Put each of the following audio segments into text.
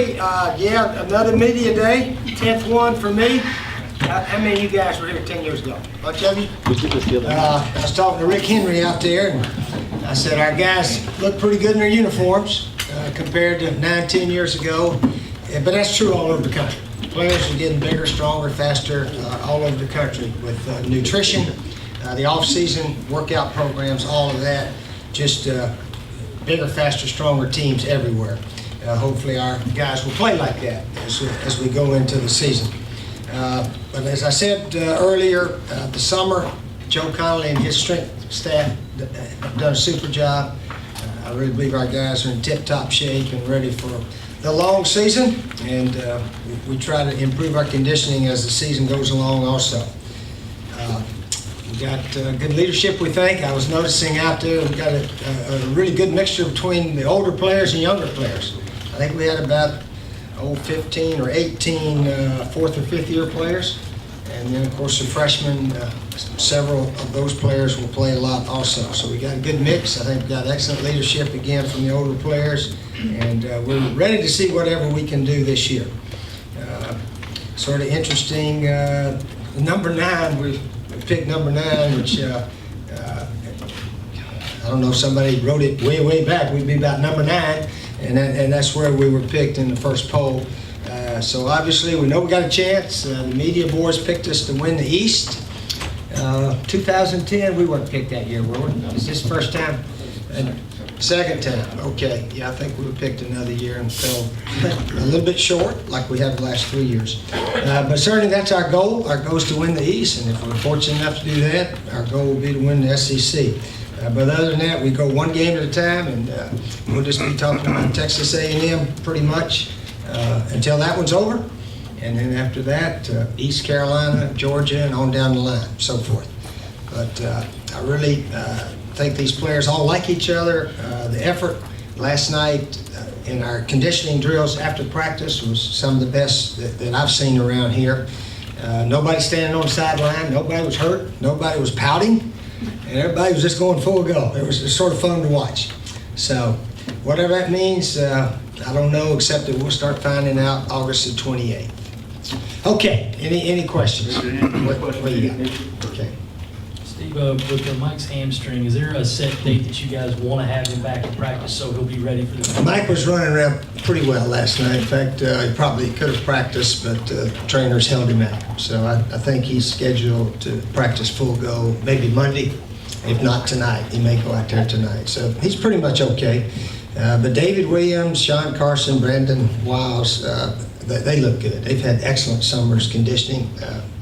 Troy, yeah, another media day, 10th one for me. How many of you guys were here 10 years ago? Bunch of you? I was talking to Rick Henry out there, and I said our guys look pretty good in their uniforms compared to 9, 10 years ago. But that's true all over the country. Players are getting bigger, stronger, faster all over the country with nutrition, the off-season workout programs, all of that. Just bigger, faster, stronger teams everywhere. Hopefully our guys will play like that as we go into the season. But as I said earlier, the summer, Joe Connolly and his strength staff have done a super job. I really believe our guys are in tip-top shape and ready for the long season, and we try to improve our conditioning as the season goes along also. We got good leadership, we think. I was noticing out there we got a really good mixture between the older players and younger players. I think we had about 15 or 18 fourth or fifth year players, and then of course the freshmen, several of those players will play a lot also. So we got a good mix. I think we got excellent leadership again from the older players, and we're ready to see whatever we can do this year. Sort of interesting, number 9, we picked number 9, which I don't know if somebody wrote it way back. We'd be about number 9. And that's where we were picked in the first poll. So obviously we know we got a chance. The media boards picked us to win the East. 2010, we weren't picked that year, were we? Is this first time? Second time, okay. Yeah, I think we were picked another year and fell a little bit short, like we have the last 3 years. But certainly that's our goal. Our goal is to win the East, and if we're fortunate enough to do that, our goal will be to win the SEC. But other than that, we go one game at a time, and we'll just be talking about Texas A&M pretty much until that one's over. And then after that, East Carolina, Georgia, and on down the line, so forth. But I really think these players all like each other. The effort last night in our conditioning drills after practice was some of the best that I've seen around here. Nobody standing on the sideline. Nobody was hurt. Nobody was pouting. And everybody was just going full go. It was sort of fun to watch. So whatever that means, I don't know, except that we'll start finding out August the 28th. Okay, any questions? What do you got? Okay. Steve, with Mike's hamstring, is there a set date that you guys want to have him back in practice so he'll be ready for the Mike was running around pretty well last night. In fact, he probably could have practiced, but trainers held him out. So I think he's scheduled to practice full go maybe Monday. If not tonight, he may go out there tonight. So he's pretty much okay. But David Williams, Sean Carson, Brandon Wiles, they look good. They've had excellent summers conditioning.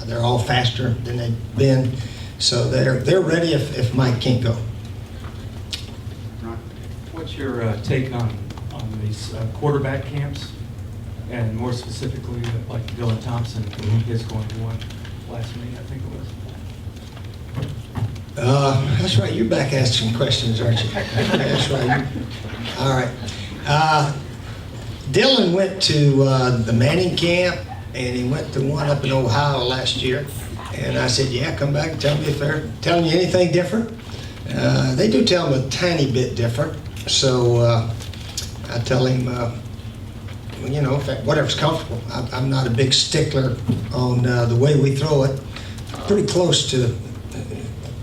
They're all faster than they've been. So they're ready if Mike can't go. Right. What's your take on these quarterback camps, and more specifically like Dylan Thompson, is going to one last meeting, I think it was. That's right. You're back asking questions, aren't you? That's right. All right. Dylan went to the Manning camp, and he went to one up in Ohio last year. And I said, yeah, come back and tell me if they're telling you anything different. They do tell him a tiny bit different. So I tell him, you know, whatever's comfortable. I'm not a big stickler on the way we throw it. Pretty close to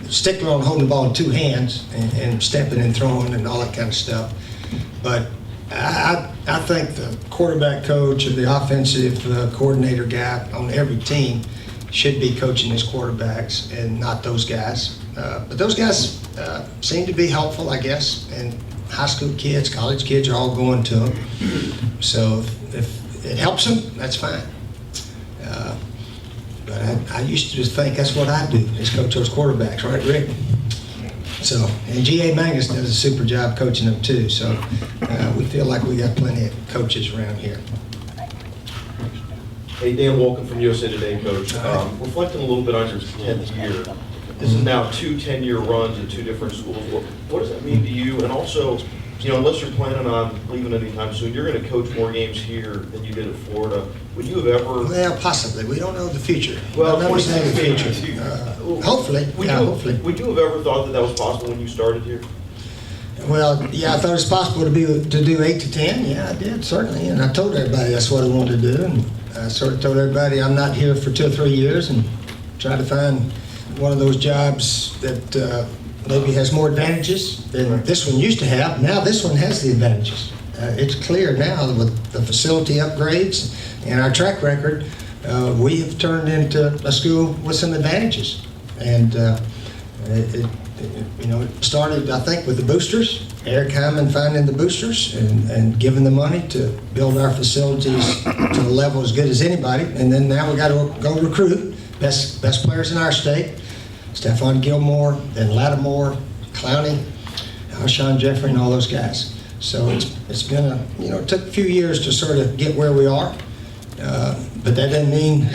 stickler on holding the ball in 2 hands and stepping and throwing and all that kind of stuff. But I think the quarterback coach or the offensive coordinator guy on every team should be coaching his quarterbacks and not those guys. But those guys seem to be helpful, I guess, and high school kids, college kids are all going to them. So if it helps them, that's fine. But I used to just think that's what I do, is coach those quarterbacks, right, Rick? So, and G.A. Magnus does a super job coaching them too. So we feel like we got plenty of coaches around here. Hey, Dan Wolken from USA Today, Coach. Reflecting a little bit on your 10th year, this is now 2 10-year runs at 2 different schools. What does that mean to you? And also, you know, unless you're planning on leaving anytime soon, you're going to coach more games here than you did at Florida. Would you have ever? Well, possibly. We don't know the future. Well, nobody's know the future. Hopefully. Would Yeah, you, hopefully. Would you have ever thought that that was possible when you started here? Well, yeah, I thought it was possible to do 8 to 10. Yeah, I did, certainly. And I told everybody that's what I wanted to do. And I sort of told everybody I'm not here for 2 or 3 years and try to find one of those jobs that maybe has more advantages than this one used to have. Now this one has the advantages. It's clear now with the facility upgrades and our track record, we have turned into a school with some advantages. And it started, I think, with the boosters. Eric Hyman finding the boosters and giving the money to build our facilities to a level as good as anybody. And then now we got to go recruit best players in our state. Stephon Gilmore, then Lattimore, Clowney, Alshon Jeffrey, and all those guys. So it's been it took a few years to sort of get where we are. But that doesn't mean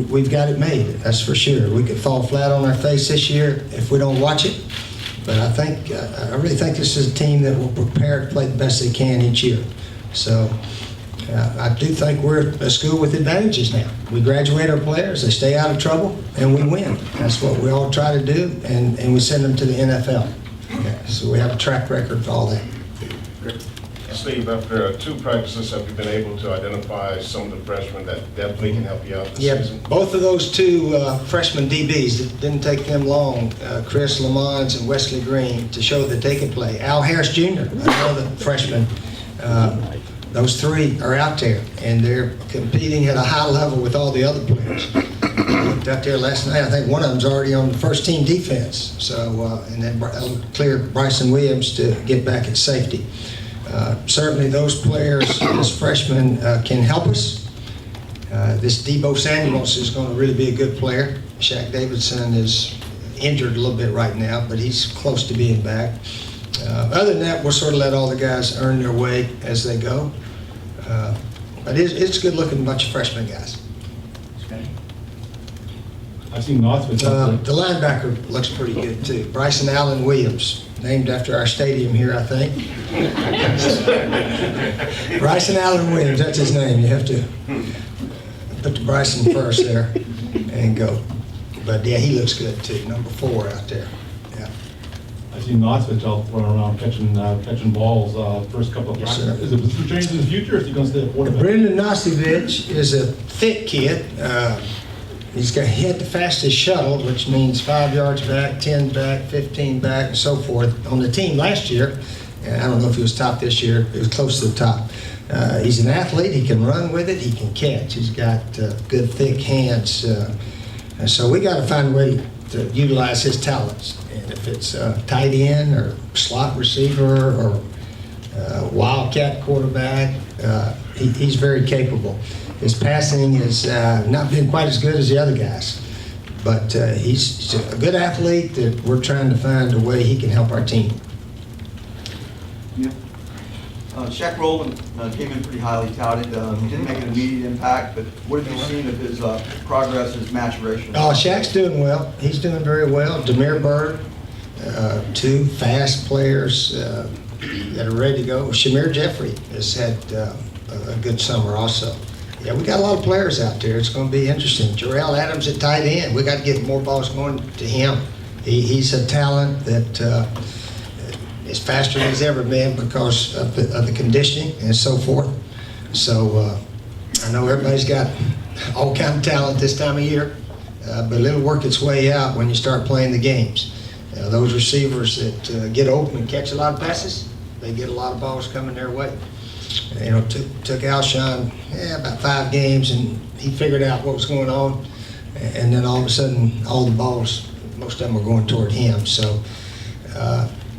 we've got it made, that's for sure. We could fall flat on our face this year if we don't watch it. But I really think this is a team that will prepare to play the best they can each year. So I do think we're a school with advantages now. We graduate our players, they stay out of trouble, and we win. That's what we all try to do, and we send them to the NFL. So we have a track record for all that. Steve, after 2 practices, have you been able to identify some of the freshmen that definitely can help you out this season? Both of those 2 freshman DBs, it didn't take them long, Chris Lamons and Wesley Green, to show that they can play. Al Harris Jr., another freshman, those 3 are out there, and they're competing at a high level with all the other players. I looked out there last night, I think one of them's already on the first team defense, so, and then cleared Bryson Williams to get back at safety. Certainly those players as freshmen can help us. This Debo Samuels is going to really be a good player. Shaq Davidson is injured a little bit right now, but he's close to being back. Other than that, we'll sort of let all the guys earn their way as they go. But it's a good-looking bunch of freshman guys. I've seen Northwood. The linebacker looks pretty good, too. Bryson Allen Williams, named after our stadium here, I think. Bryson Allen Williams, that's his name. You have to put the Bryson first there and go. But, yeah, he looks good, too. Number 4 out there. Yeah. I've seen Northwood out running around catching balls first couple of Yes, practices. sir. Is it position change in the future, or is he going to stay a quarterback? Brendan Nosevich is a thick kid. He had the fastest shuttle, which means 5 yards back, 10 back, 15 back, and so forth on the team last year. And I don't know if he was top this year. He was close to the top. He's an athlete. He can run with it. He can catch. He's got good, thick hands. And so we got to find a way to utilize his talents. And if it's tight end or slot receiver or wildcat quarterback, he's very capable. His passing has not been quite as good as the other guys, but he's a good athlete that we're trying to find a way he can help our team. Yeah. Shaq Rowland came in pretty highly touted. He didn't make an immediate impact, but what have you seen of his progress, his maturation? Oh, Shaq's doing well. He's doing very well. Demir Bird, 2 fast players that are ready to go. Shamir Jeffrey has had a good summer also. Yeah, we got a lot of players out there. It's going to be interesting. Jarrell Adams at tight end. We got to get more balls going to him. He's a talent that is faster than he's ever been because of the conditioning and so forth. So I know everybody's got all kind of talent this time of year, but it'll work its way out when you start playing the games. Those receivers that get open and catch a lot of passes, they get a lot of balls coming their way. Took Alshon about 5 games, and he figured out what was going on. And then all of a sudden, all the balls, most of them are going toward him. So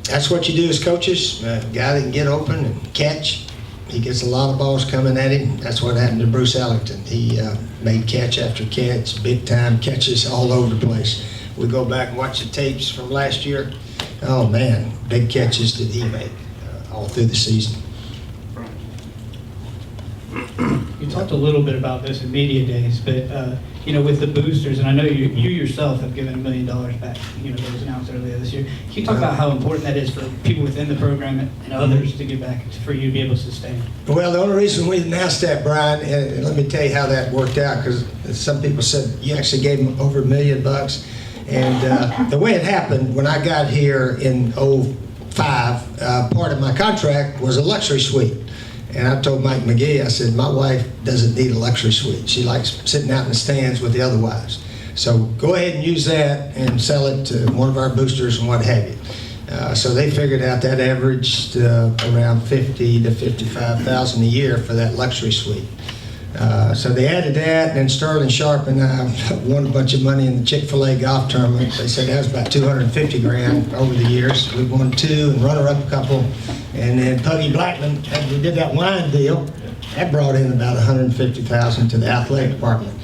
that's what you do as coaches. A guy that can get open and catch, he gets a lot of balls coming at him. That's what happened to Bruce Ellington. He made catch after catch, big-time catches all over the place. We go back and watch the tapes from last year. Oh, man, big catches that he made all through the season. You talked a little bit about this in media days, but with the boosters, and I know you yourself have given $1 million back. That was announced earlier this year. Can you talk about how important that is for people within the program and others to give back, for you to be able to sustain? Well, the only reason we announced that, Brian, and let me tell you how that worked out, because some people said you actually gave them over $1 million. And the way it happened, when I got here in 2004, part of my contract was a luxury suite. And I told Mike McGee, I said, my wife doesn't need a luxury suite. She likes sitting out in the stands with the other wives. So go ahead and use that and sell it to one of our boosters and what have you. So they figured out that averaged around $50,000 to $55,000 a year for that luxury suite. So they added that, and then Sterling Sharp and I won a bunch of money in the Chick-fil-A golf tournament. They said that was about $250,000 over the years. We won 2 and runner-up a couple. And then Puggy Blackman, we did that wine deal. That brought in about $150,000 to the athletic department.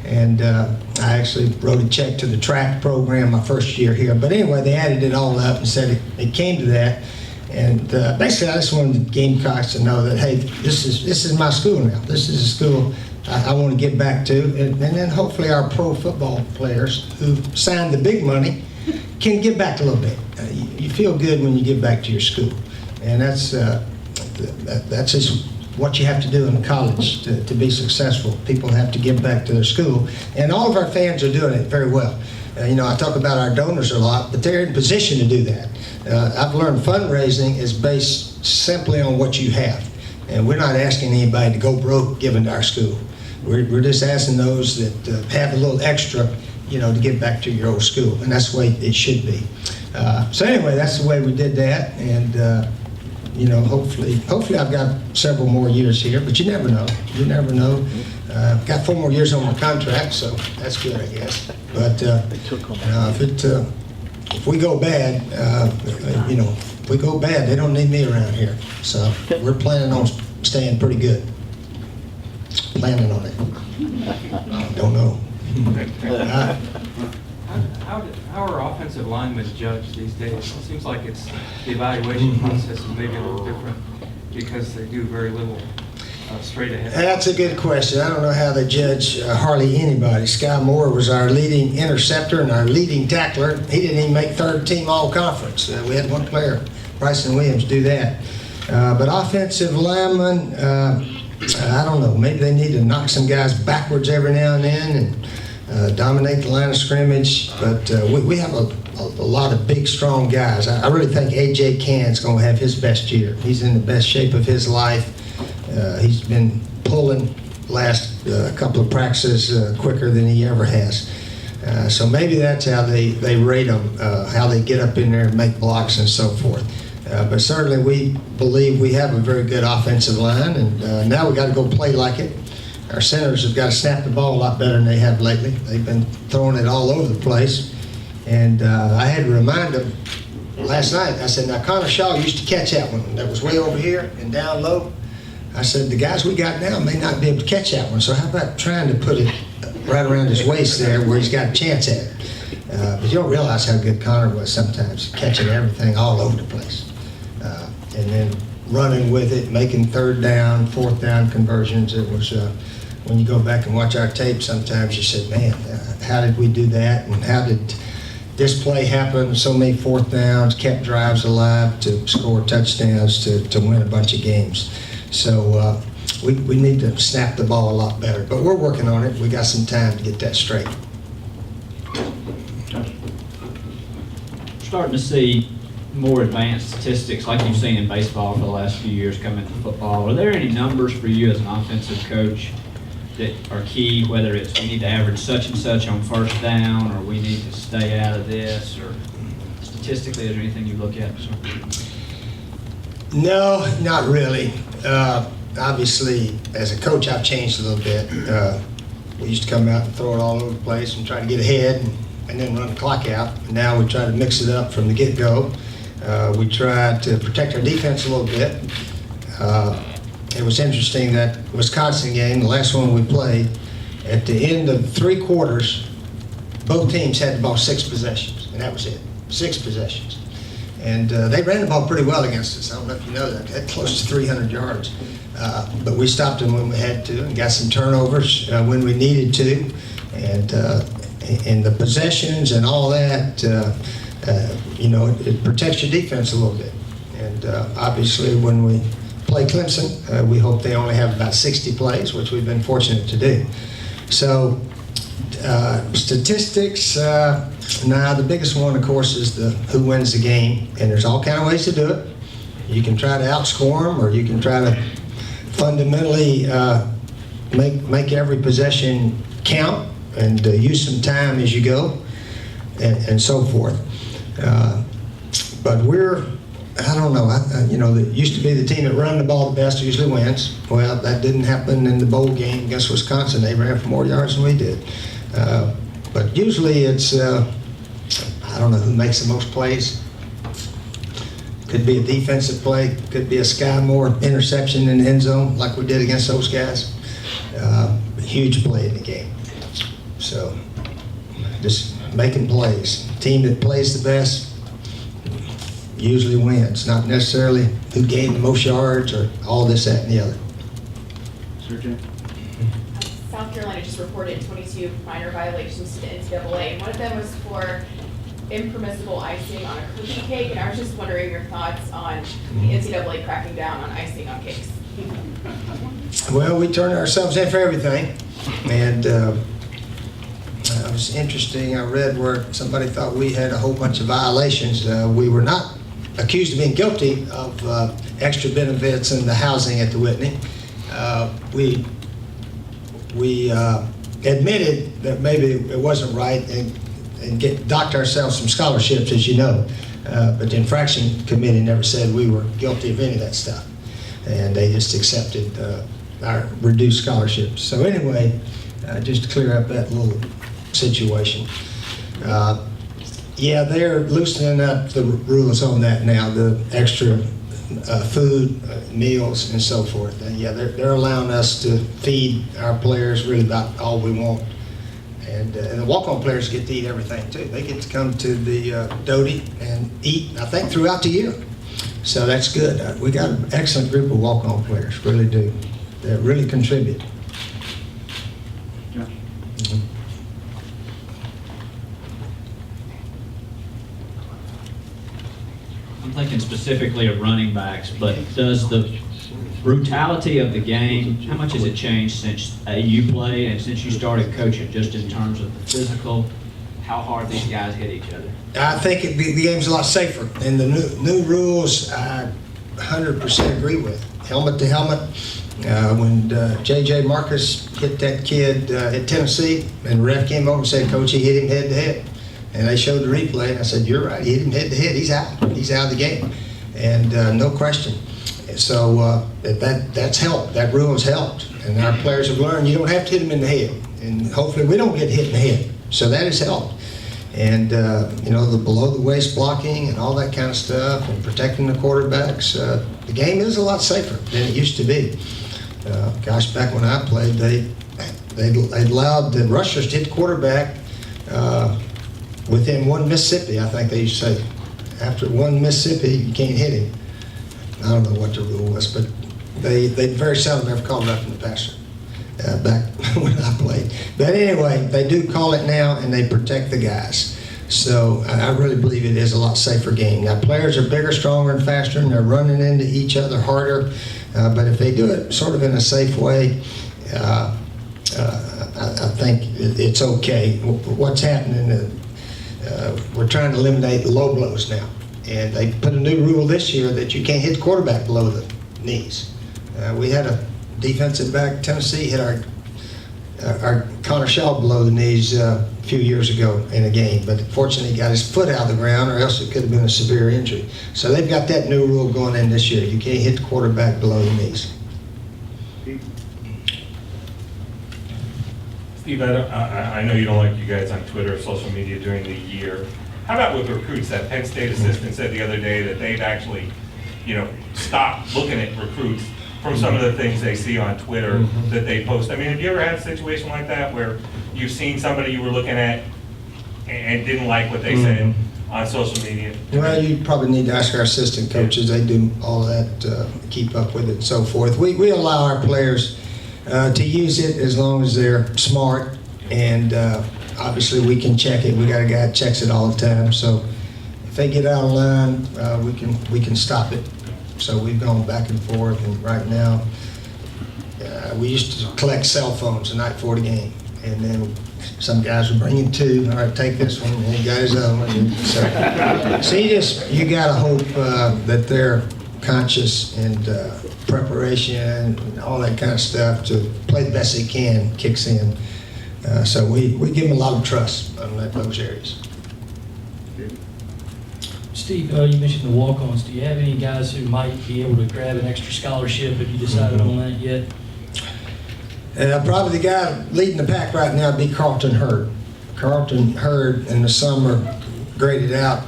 And I actually wrote a check to the track program my first year here. But anyway, they added it all up and said it came to that. And basically, I just wanted the Gamecocks to know that, hey, this is my school now. This is a school I want to get back to. And then hopefully our pro football players who signed the big money can give back a little bit. You feel good when you give back to your school. And that's just what you have to do in college to be successful. People have to give back to their school. And all of our fans are doing it very well. I talk about our donors a lot, but they're in position to do that. I've learned fundraising is based simply on what you have. And we're not asking anybody to go broke giving to our school. We're just asking those that have a little extra, to give back to your old school. And that's the way it should be. So anyway, that's the way we did that. And, hopefully I've got several more years here, but you never know. You never know. Got 4 more years on my contract, so that's good, I guess. But if we go bad, if we go bad, they don't need me around here. So we're planning on staying pretty good. Planning on it. Don't know. How are offensive linemen judged these days? It seems like the evaluation process is maybe a little different because they do very little straight ahead. That's a good question. I don't know how they judge hardly anybody. Sky Moore was our leading interceptor and our leading tackler. He didn't even make third team all-conference. We had one player, Bryson Williams, do that. But offensive linemen, I don't know. Maybe they need to knock some guys backwards every now and then and dominate the line of scrimmage. But we have a lot of big, strong guys. I really think A.J. Can's going to have his best year. He's in the best shape of his life. He's been pulling last couple of practices quicker than he ever has. So maybe that's how they rate them, how they get up in there and make blocks and so forth. But certainly we believe we have a very good offensive line, and now we got to go play like it. Our centers have got to snap the ball a lot better than they have lately. They've been throwing it all over the place. And I had to remind them last night, I said, now Connor Shaw used to catch that one that was way over here and down low. I said, the guys we got now may not be able to catch that one, so how about trying to put it right around his waist there where he's got a chance at it. But you don't realize how good Connor was sometimes, catching everything all over the place. And then running with it, making third down, fourth down conversions. It was, when you go back and watch our tape, sometimes you say, man, how did we do that? And how did this play happen? So many fourth downs, kept drives alive to score touchdowns to win a bunch of games. So we need to snap the ball a lot better. But we're working on it. We got some time to get that straight. Starting to see more advanced statistics like you've seen in baseball for the last few years come into football. Are there any numbers for you as an offensive coach that are key, whether it's we need to average such and such on first down, or we need to stay out of this, or statistically, is there anything you look at? No, not really. Obviously, as a coach, I've changed a little bit. We used to come out and throw it all over the place and try to get ahead and then run the clock out. Now we try to mix it up from the get-go. We try to protect our defense a little bit. It was interesting that Wisconsin game, the last one we played, at the end of 3 quarters, both teams had the ball 6 possessions, and that was it, 6 possessions. And they ran the ball pretty well against us. I don't know if you know that. They had close to 300 yards. But we stopped them when we had to and got some turnovers when we needed to. And the possessions and all that, it protects your defense a little bit. And obviously when we play Clemson, we hope they only have about 60 plays, which we've been fortunate to do. So statistics, Now, the biggest one, of course, is the who wins the game, and there's all kind of ways to do it. You can try to outscore them, or you can try to fundamentally make every possession count and use some time as you go, and so forth. But I don't know, it used to be the team that run the ball the best usually wins. Well, that didn't happen in the bowl game against Wisconsin. They ran for more yards than we did. But usually it's, I don't know who makes the most plays. Could be a defensive play, could be a Sky Moore interception in the end zone like we did against those guys. Huge play in the game. So just making plays. Team that plays the best usually wins, not necessarily who gained the most yards or all this, that, and the other. South Carolina just reported 22 minor violations to the NCAA, and one of them was for impermissible icing on a cookie cake, and I was just wondering your thoughts on the NCAA cracking down on icing on cakes. Well, we turn ourselves in for everything, and it was interesting. I read where somebody thought we had a whole bunch of violations. We were not accused of being guilty of extra benefits and the housing at the Whitney. We admitted that maybe it wasn't right and docked ourselves some scholarships, as you know. But the infraction committee never said we were guilty of any of that stuff. And they just accepted our reduced scholarships. So anyway, just to clear up that little situation. Yeah, they're loosening up the rules on that now, the extra food, meals, and so forth. And yeah, they're allowing us to feed our players really about all we want. And the walk-on players get to eat everything too. They get to come to the Doty and eat, I think, throughout the year. So that's good. We got an excellent group of walk-on players, really do. They really contribute. I'm thinking specifically of running backs, but does the brutality of the game, how much has it changed since you played and since you started coaching, just in terms of the physical, how hard these guys hit each other? I think the game's a lot safer, and the new rules I 100% agree with. Helmet to helmet. When J.J. Marcus hit that kid at Tennessee, and the ref came over and said, "Coach, he hit him head to head." And they showed the replay, and I said, "You're right, he hit him head to head. He's out. He's out of the game." And no question. So that's helped. That rule has helped. And our players have learned you don't have to hit them in the head. And hopefully we don't get hit in the head. So that has helped. And, the below-the-waist blocking and all that kind of stuff and protecting the quarterbacks, the game is a lot safer than it used to be. Gosh, back when I played, they allowed the rushers to hit the quarterback within one Mississippi, I think they used to say. After one Mississippi, you can't hit him. I don't know what the rule was, but they very seldom ever called it up in the passer back when I played. But anyway, they do call it now, and they protect the guys. So I really believe it is a lot safer game. Now, players are bigger, stronger, and faster, and they're running into each other harder. But if they do it sort of in a safe way, I think it's okay. What's happening, we're trying to eliminate the low blows now. And they put a new rule this year that you can't hit the quarterback below the knees. We had a defensive back, Tennessee, hit our Connor Shaw below the knees a few years ago in a game, but fortunately he got his foot out of the ground, or else it could have been a severe injury. So they've got that new rule going in this year. You can't hit the quarterback below the knees. Steve, I know you don't like you guys on Twitter or social media during the year. How about with recruits? That Penn State assistant said the other day that they've actually, stopped looking at recruits from some of the things they see on Twitter that they post. I mean, have you ever had a situation like that where you've seen somebody you were looking at and didn't like what they said on social media? Well, you probably need to ask our assistant coaches. They do all of that, keep up with it and so forth. We allow our players to use it as long as they're smart, and obviously we can check it. We got a guy that checks it all the time. So if they get out of line, we can stop it. So we've gone back and forth, and right now we used to collect cell phones the night before the game, And then some guys will bring in 2. All right, take this one, and he got his own. And so you gotta hope that they're conscious and preparation and all that kind of stuff to play the best they can kicks in. So we give them a lot of trust on those areas. Steve, you mentioned the walk-ons. Do you have any guys who might be able to grab an extra scholarship? Have you decided on that yet? Probably the guy leading the pack right now would be Carlton Hurd. Carlton Hurd in the summer graded out,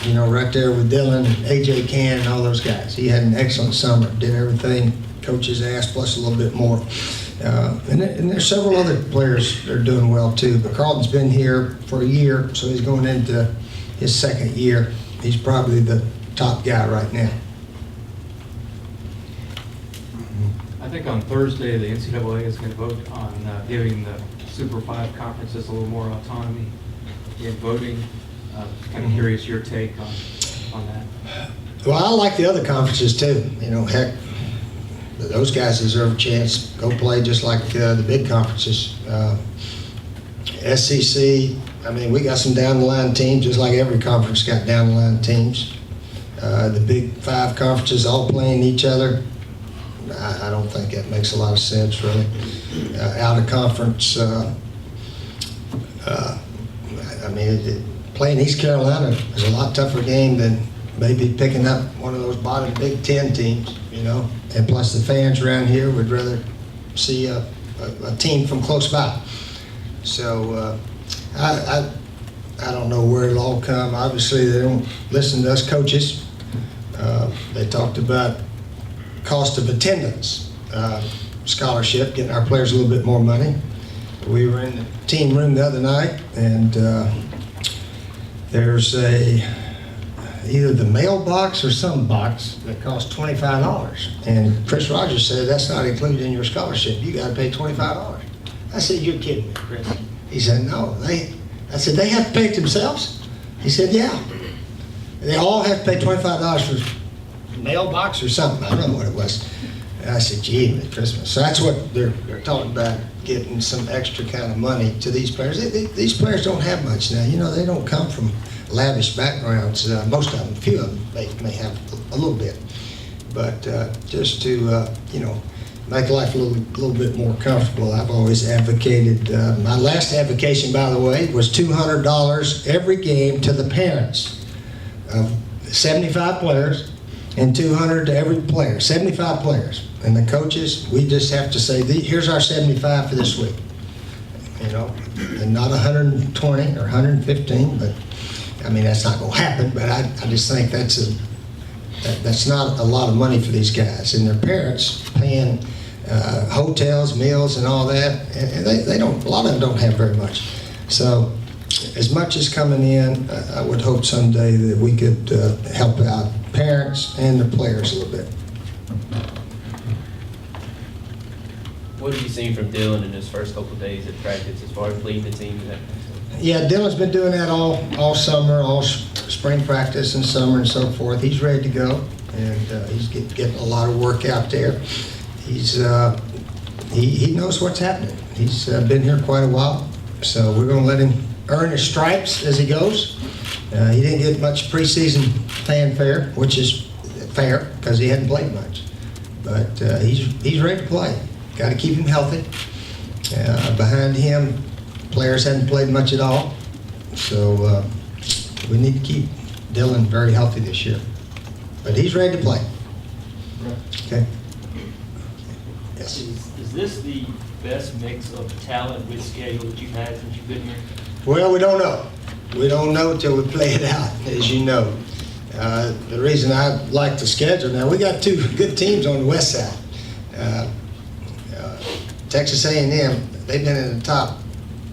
right there with Dylan, A.J. Can, and all those guys. He had an excellent summer, did everything coaches asked, plus a little bit more. And there's several other players that are doing well too, but Carlton's been here for a year, so he's going into his 2nd year. He's probably the top guy right now. I think on Thursday, the NCAA is going to vote on giving the Super 5 conferences a little more autonomy in voting. Kind of curious your take on that. Well, I like the other conferences too. Heck, those guys deserve a chance. Go play just like the big conferences. SEC, we got some down-the-line teams, just like every conference got down-the-line teams. The big 5 conferences all playing each other. I don't think that makes a lot of sense, really. Out of conference, playing East Carolina is a lot tougher game than maybe picking up one of those bottom Big Ten teams, And plus the fans around here would rather see a team from close by. So I don't know where it'll all come. Obviously, they don't listen to us coaches. They talked about cost of attendance, scholarship, getting our players a little bit more money. We were in the team room the other night, and there's either the mailbox or some box that costs $25. And Chris Rogers said, that's not included in your scholarship. You got to pay $25. I said, you're kidding me, Chris. He said, no. I said, they have to pay it themselves? He said, yeah. They all have to pay $25 for mailbox or something. I don't know what it was. And I said, gee, at Christmas. So that's what they're talking about, getting some extra kind of money to these players. These players don't have much now. They don't come from lavish backgrounds. Most of them, a few of them may have a little bit. But just to, make life a little bit more comfortable, I've always advocated. My last advocation, by the way, was $200 every game to the parents of 75 players and $200 to every player, 75 players. And the coaches, we just have to say, here's our 75 for this week. And not 120 or 115, but that's not going to happen. But I just think that's not a lot of money for these guys and their parents paying hotels, meals, and all that. And they don't. A lot of them don't have very much. So, as much as coming in, I would hope someday that we could help out parents and the players a little bit. What have you seen from Dylan in his first couple of days at practice as far as leading the team? Yeah, Dylan's been doing that all summer, all spring practice and summer and so forth. He's ready to go, and he's getting a lot of work out there. He's he knows what's happening. He's been here quite a while, so we're going to let him earn his stripes as he goes. He didn't get much preseason fanfare, which is fair because he hadn't played much, but he's ready to play. Got to keep him healthy. Behind him, players hadn't played much at all, so we need to keep Dylan very healthy this year. But he's ready to play. Okay. Yes. Is this the best mix of talent with schedule that you've had since you've been here? Well, we don't know. We don't know until we play it out, as you know. The reason I like the schedule, now we got 2 good teams on the west side. Texas A&M, they've been in the top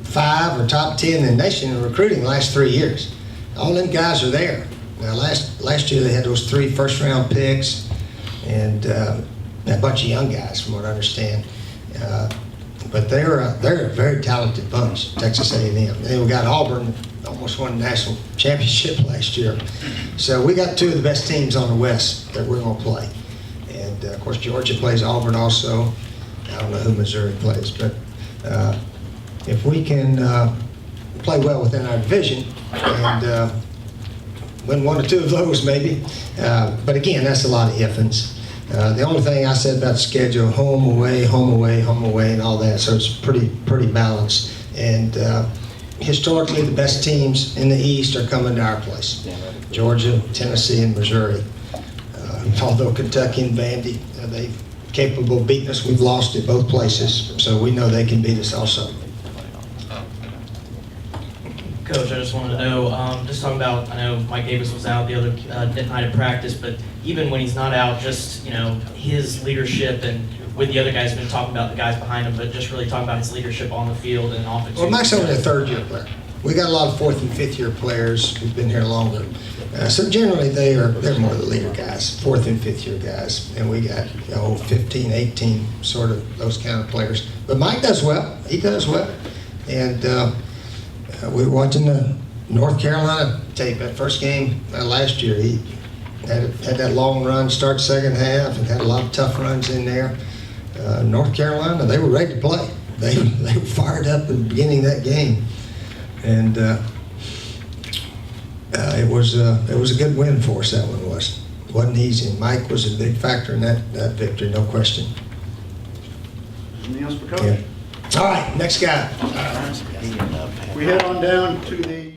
5 or top 10 in the nation in recruiting the last 3 years. All them guys are there. Now last year they had those 3 first-round picks and a bunch of young guys, from what I understand. But they're a very talented bunch, Texas A&M. Then we got Auburn, almost won the national championship last year. So we got 2 of the best teams on the west that we're going to play. And of course Georgia plays Auburn also. I don't know who Missouri plays, but if we can play well within our division and win one or two of those maybe. But again, that's a lot of ifs. The only thing I said about the schedule, home, away, home, away, home, away, and all that, so it's pretty balanced. And historically, the best teams in the East are coming to our place. Georgia, Tennessee, and Missouri. Although Kentucky and Vandy, they're capable of beating us, we've lost at both places, so we know they can beat us also. Coach, I just wanted to know, just talking about, I know Mike Davis was out the other night of practice, but even when he's not out, just, you know, his leadership and with the other guys, been talking about the guys behind him, but just really talking about his leadership on the field and off the field. Well, Mike's only a third-year player. We got a lot of fourth and fifth-year players who've been here longer. So generally, they're more the leader guys, fourth and fifth-year guys, and we got 15, 18, sort of those kind of players. But Mike does well. He does well, and we were watching the North Carolina tape. That first game last year, he had that long run, start second half, and had a lot of tough runs in there. North Carolina, they were ready to play. They were fired up at the beginning of that game, and it was a good win for us. That one was. It wasn't easy. And Mike was a big factor in that victory, no question. Anything else for Coach? Yeah. All right, next guy. We head on down to the